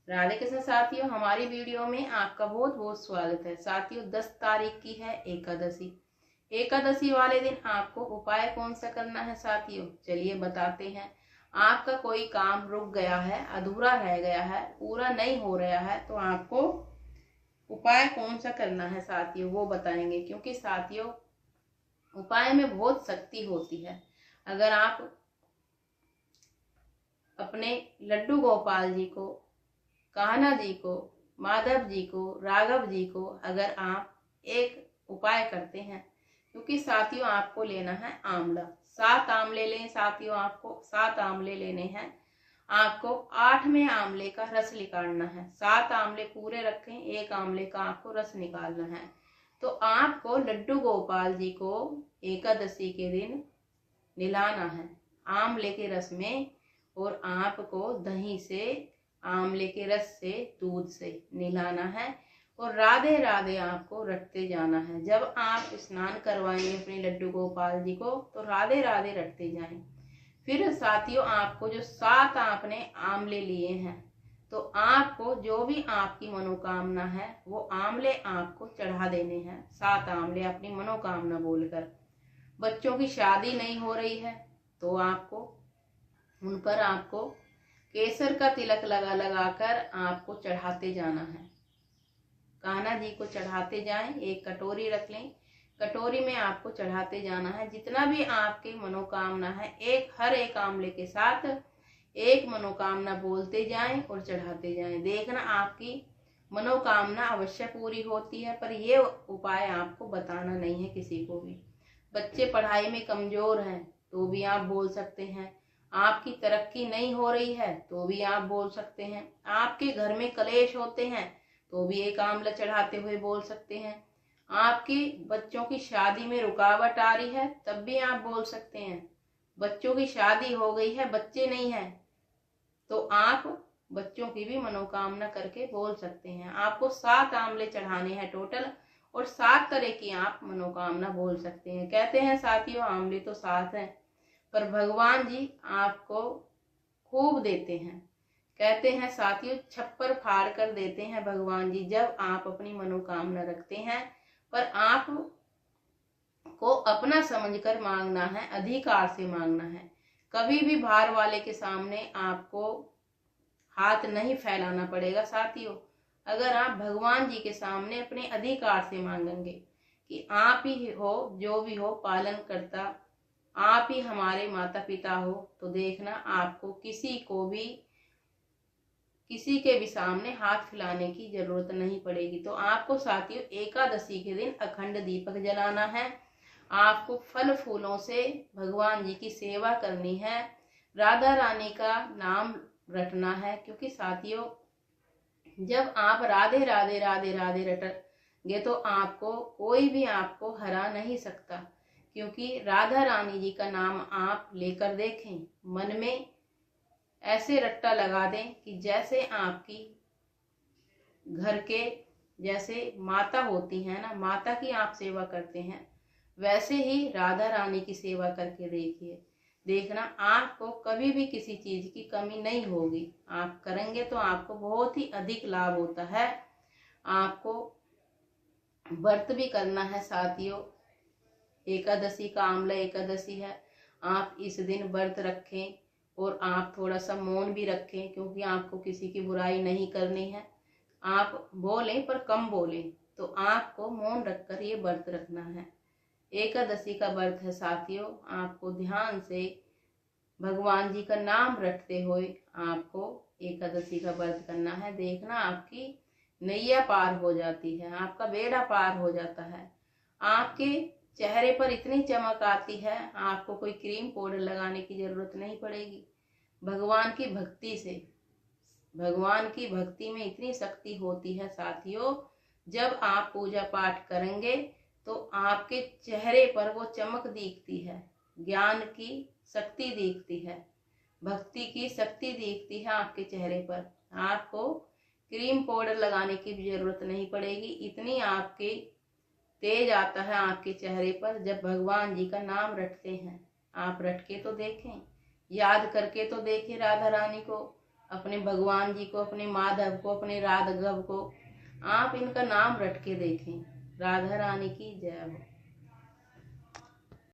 राधे कृष्ण साथियों, हमारी वीडियो में आपका बहुत बहुत स्वागत है। साथियों 10 तारीख की है एकादशी। एकादशी वाले दिन आपको उपाय कौन सा करना है साथियों, चलिए बताते हैं। आपका कोई काम रुक गया है, अधूरा रह गया है, पूरा नहीं हो रहा है, तो आपको उपाय कौन सा करना है साथियों वो बताएंगे। क्योंकि साथियों उपाय में बहुत शक्ति होती है। अगर आप अपने लड्डू गोपाल जी को, कान्हा जी को, माधव जी को, राघव जी को अगर आप एक उपाय करते हैं, क्योंकि साथियों आपको लेना है आंवला। 7 आंवले लें साथियों, आपको 7 आंवले लेने हैं। आपको 8वें आंवले का रस निकालना है। 7 आंवले पूरे रखें, 1 आंवले का आपको रस निकालना है। तो आपको लड्डू गोपाल जी को एकादशी के दिन निलाना है आंवले के रस में, और आपको दही से, आंवले के रस से, दूध से निलाना है और राधे राधे आपको रटते जाना है। जब आप स्नान करवाएंगे अपने लड्डू गोपाल जी को तो राधे राधे रटते जाएं। फिर साथियों आपको जो 7 आपने आंवले लिए हैं, तो आपको जो भी आपकी मनोकामना है वो आंवले आपको चढ़ा देने हैं। 7 आंवले अपनी मनोकामना बोलकर। बच्चों की शादी नहीं हो रही है तो आपको उन पर आपको केसर का तिलक लगा लगा कर आपको चढ़ाते जाना है। कान्हा जी को चढ़ाते जाएं। एक कटोरी रख लें, कटोरी में आपको चढ़ाते जाना है। जितना भी आपकी मनोकामना है, हर एक आंवले के साथ एक मनोकामना बोलते जाएं और चढ़ाते जाएं। देखना आपकी मनोकामना अवश्य पूरी होती है। पर ये उपाय आपको बताना नहीं है किसी को भी। बच्चे पढ़ाई में कमजोर हैं तो भी आप बोल सकते हैं। आपकी तरक्की नहीं हो रही है तो भी आप बोल सकते हैं। आपके घर में कलेश होते हैं तो भी एक आंवला चढ़ाते हुए बोल सकते हैं। आपके बच्चों की शादी में रुकावट आ रही है तब भी आप बोल सकते हैं। बच्चों की शादी हो गई है, बच्चे नहीं है, तो आप बच्चों की भी मनोकामना करके बोल सकते हैं। आपको 7 आंवले चढ़ाने हैं टोटल, और 7 तरह की आप मनोकामना बोल सकते हैं। कहते हैं साथियों आंवले तो 7 हैं, पर भगवान जी आपको खूब देते हैं। कहते हैं साथियों छप्पर फाड़ कर देते हैं भगवान जी जब आप अपनी मनोकामना रखते हैं। पर आप को अपना समझकर मांगना है, अधिकार से मांगना है। कभी भी बाहर वाले के सामने आपको हाथ नहीं फैलाना पड़ेगा साथियों। अगर आप भगवान जी के सामने अपने अधिकार से मांगेंगे कि आप ही हो जो भी हो पालन करता, आप ही हमारे माता पिता हो, तो देखना आपको किसी के भी सामने हाथ फैलाने की जरूरत नहीं पड़ेगी। तो आपको साथियों एकादशी के दिन अखंड दीपक जलाना है। आपको फल फूलों से भगवान जी की सेवा करनी है। राधा रानी का नाम रटना है। क्योंकि साथियों जब आप राधे राधे राधे राधे रटेंगे तो आपको कोई भी आपको हरा नहीं सकता। क्योंकि राधा रानी जी का नाम आप लेकर देखें, मन में ऐसे रट्टा लगा दें कि जैसे आपकी घर के जैसे माता होती है ना, माता की आप सेवा करते हैं, वैसे ही राधा रानी की सेवा करके देखिए। देखना आपको कभी भी किसी चीज की कमी नहीं होगी। आप करेंगे तो आपको बहुत ही अधिक लाभ होता है। आपको व्रत भी करना है साथियों। एकादशी का आंवला एकादशी है, आप इस दिन व्रत रखें और आप थोड़ा सा मौन भी रखें। क्योंकि आपको किसी की बुराई नहीं करनी है। आप बोलें पर कम बोलें, तो आपको मौन रखकर ये व्रत रखना है। एकादशी का व्रत है साथियों। आपको ध्यान से भगवान जी का नाम रटते हुए आपको एकादशी का व्रत करना है। देखना आपकी नैया पार हो जाती है, आपका बेड़ा पार हो जाता है। आपके चेहरे पर इतनी चमक आती है, आपको कोई क्रीम पाउडर लगाने की जरूरत नहीं पड़ेगी। भगवान की भक्ति से, भगवान की भक्ति में इतनी शक्ति होती है साथियों। जब आप पूजा पाठ करेंगे तो आपके चेहरे पर वो चमक दिखती है, ज्ञान की शक्ति दिखती है, भक्ति की शक्ति दिखती है आपके चेहरे पर। आपको क्रीम पाउडर लगाने की भी जरूरत नहीं पड़ेगी। इतनी आपके तेज आता है आपके चेहरे पर जब भगवान जी का नाम रटते हैं। आप रट के तो देखें, याद करके तो देखें राधा रानी को। अपने भगवान जी को, अपने माधव को, अपने राघव को आप इनका नाम रट के देखें। राधा रानी की जय हो।